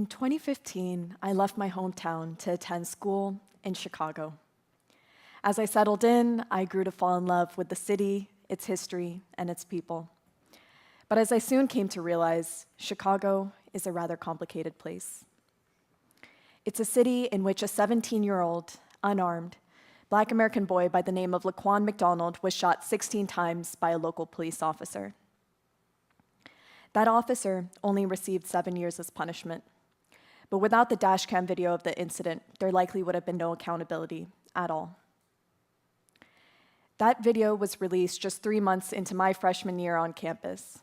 2015, I left my hometown to attend school in Chicago. As I settled in, I grew to fall in love with the city, its history, and its people. But as I soon came to realize, Chicago is a rather complicated place. It's a city in which a 17-year-old, unarmed, Black American boy by the name of Laquan McDonald was shot 16 times by a local police officer. That officer only received 7 years as punishment. But without the dashcam video of the incident, there likely would have been no accountability at all. That video was released just 3 months into my freshman year on campus.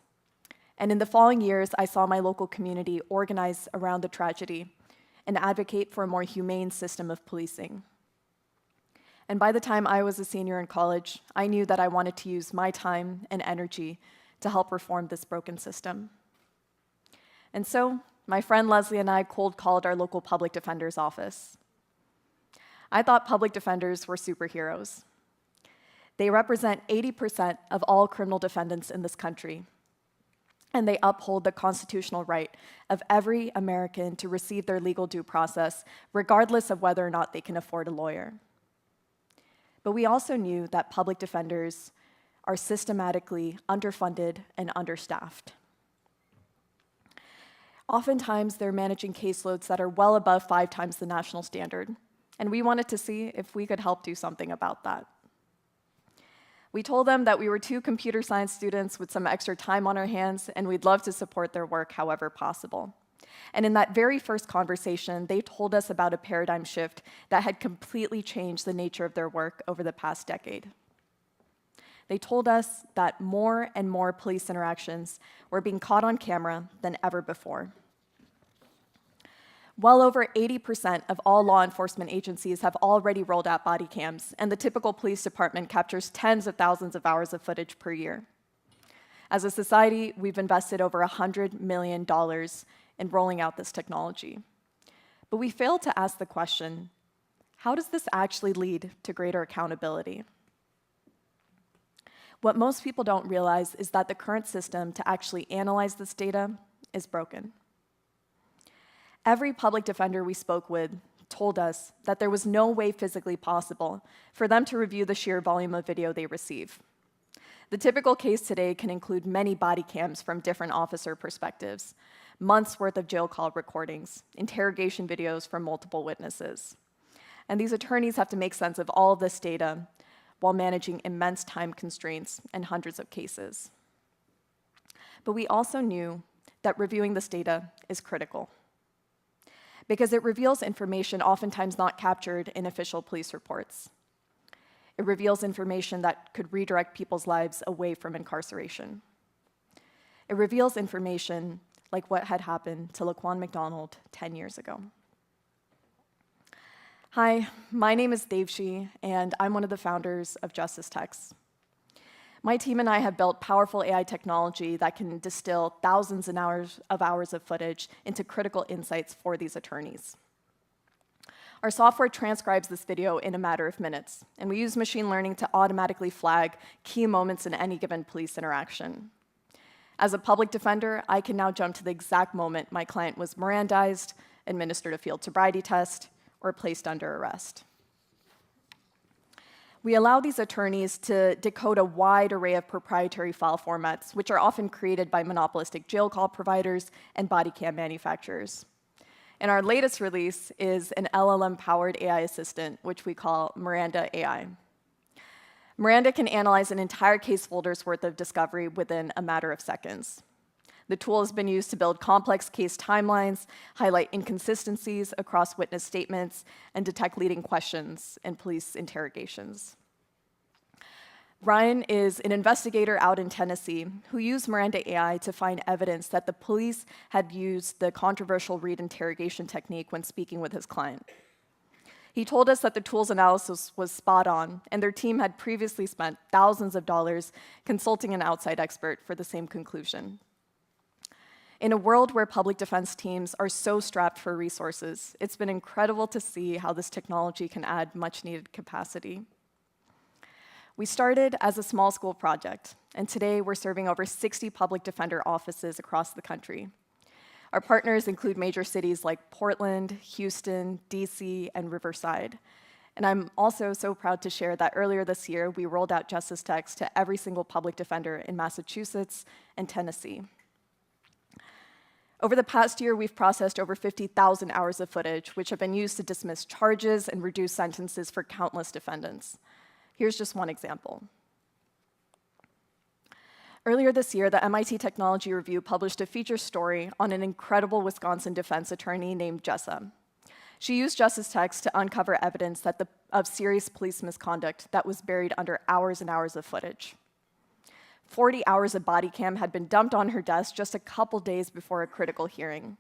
And in the following years, I saw my local community organize around the tragedy and advocate for a more humane system of policing. And by the time I was a senior in college, I knew that I wanted to use my time and energy to help reform this broken system. And so, my friend Leslie and I cold called our local public defender's office. I thought public defenders were superheroes. They represent 80% of all criminal defendants in this country, and they uphold the constitutional right of every American to receive their legal due process, regardless of whether or not they can afford a lawyer. But we also knew that public defenders are systematically underfunded and understaffed. Oftentimes, they're managing caseloads that are well above 5 times the national standard, and we wanted to see if we could help do something about that. We told them that we were 2 computer science students with some extra time on our hands, and we'd love to support their work however possible. And in that very first conversation, they told us about a paradigm shift that had completely changed the nature of their work over the past decade. They told us that more and more police interactions were being caught on camera than ever before. Well over 80% of all law enforcement agencies have already rolled out body cams, and the typical police department captures tens of thousands of hours of footage per year. As a society, we've invested over $100 million in rolling out this technology. But we failed to ask the question, how does this actually lead to greater accountability? What most people don't realize is that the current system to actually analyze this data is broken. Every public defender we spoke with told us that there was no way physically possible for them to review the sheer volume of video they receive. The typical case today can include many body cams from different officer perspectives, months' worth of jail call recordings, interrogation videos from multiple witnesses. And these attorneys have to make sense of all of this data while managing immense time constraints and hundreds of cases. But we also knew that reviewing this data is critical, because it reveals information oftentimes not captured in official police reports. It reveals information that could redirect people's lives away from incarceration. It reveals information like what had happened to Laquan McDonald 10 years ago. Hi, my name is Devshi, and I'm one of the founders of JusticeText. My team and I have built powerful AI technology that can distill thousands of hours of footage into critical insights for these attorneys. Our software transcribes this video in a matter of minutes, and we use machine learning to automatically flag key moments in any given police interaction. As a public defender, I can now jump to the exact moment my client was Mirandized, administered a field sobriety test, or placed under arrest. We allow these attorneys to decode a wide array of proprietary file formats, which are often created by monopolistic jail call providers and body cam manufacturers. And our latest release is an LLM-powered AI assistant, which we call Miranda AI. Miranda can analyze an entire case folder's worth of discovery within a matter of seconds. The tool has been used to build complex case timelines, highlight inconsistencies across witness statements, and detect leading questions in police interrogations. Ryan is an investigator out in Tennessee who used Miranda AI to find evidence that the police had used the controversial Reid interrogation technique when speaking with his client. He told us that the tool's analysis was spot on, and their team had previously spent thousands of dollars consulting an outside expert for the same conclusion. In a world where public defense teams are so strapped for resources, it's been incredible to see how this technology can add much-needed capacity. We started as a small school project, and today we're serving over 60 public defender offices across the country. Our partners include major cities like Portland, Houston, DC, and Riverside. And I'm also so proud to share that earlier this year, we rolled out JusticeText to every single public defender in Massachusetts and Tennessee. Over the past year, we've processed over 50,000 hours of footage, which have been used to dismiss charges and reduce sentences for countless defendants. Here's just one example. Earlier this year, the MIT Technology Review published a feature story on an incredible Wisconsin defense attorney named Jessa. She used JusticeText to uncover evidence of serious police misconduct that was buried under hours and hours of footage. 40 hours of body cam had been dumped on her desk just a couple days before a critical hearing.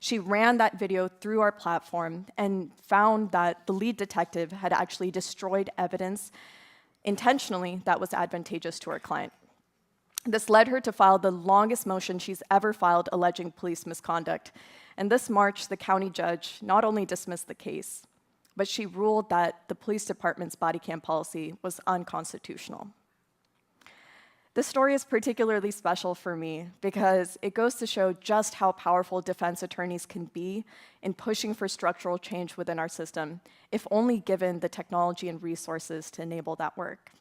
She ran that video through our platform and found that the lead detective had actually destroyed evidence intentionally that was advantageous to her client. This led her to file the longest motion she's ever filed alleging police misconduct. And this March, the county judge not only dismissed the case, but she ruled that the police department's body cam policy was unconstitutional. This story is particularly special for me because it goes to show just how powerful defense attorneys can be in pushing for structural change within our system, if only given the technology and resources to enable that work.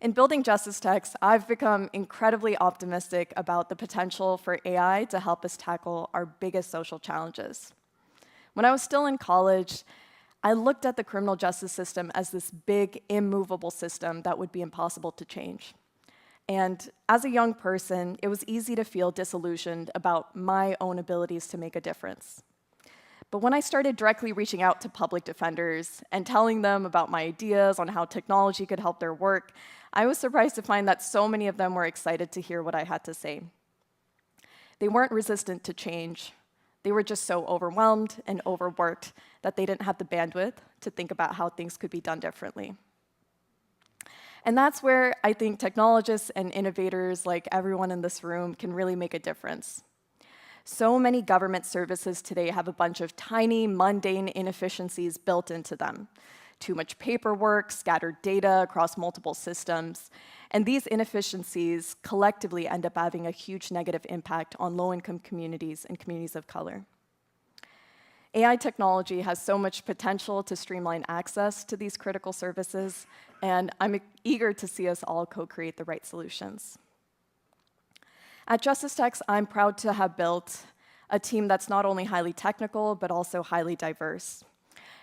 In building JusticeText, I've become incredibly optimistic about the potential for AI to help us tackle our biggest social challenges. When I was still in college, I looked at the criminal justice system as this big, immovable system that would be impossible to change. And as a young person, it was easy to feel disillusioned about my own abilities to make a difference. But when I started directly reaching out to public defenders and telling them about my ideas on how technology could help their work, I was surprised to find that so many of them were excited to hear what I had to say. They weren't resistant to change. They were just so overwhelmed and overworked that they didn't have the bandwidth to think about how things could be done differently. And that's where I think technologists and innovators like everyone in this room can really make a difference. So many government services today have a bunch of tiny, mundane inefficiencies built into them. Too much paperwork, scattered data across multiple systems, and these inefficiencies collectively end up having a huge negative impact on low-income communities and communities of color. AI technology has so much potential to streamline access to these critical services, and I'm eager to see us all co-create the right solutions. At JusticeText, I'm proud to have built a team that's not only highly technical, but also highly diverse.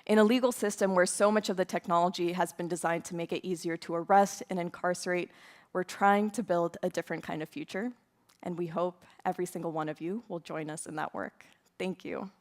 In a legal system where so much of the technology has been designed to make it easier to arrest and incarcerate, we're trying to build a different kind of future, and we hope every single one of you will join us in that work. Thank you.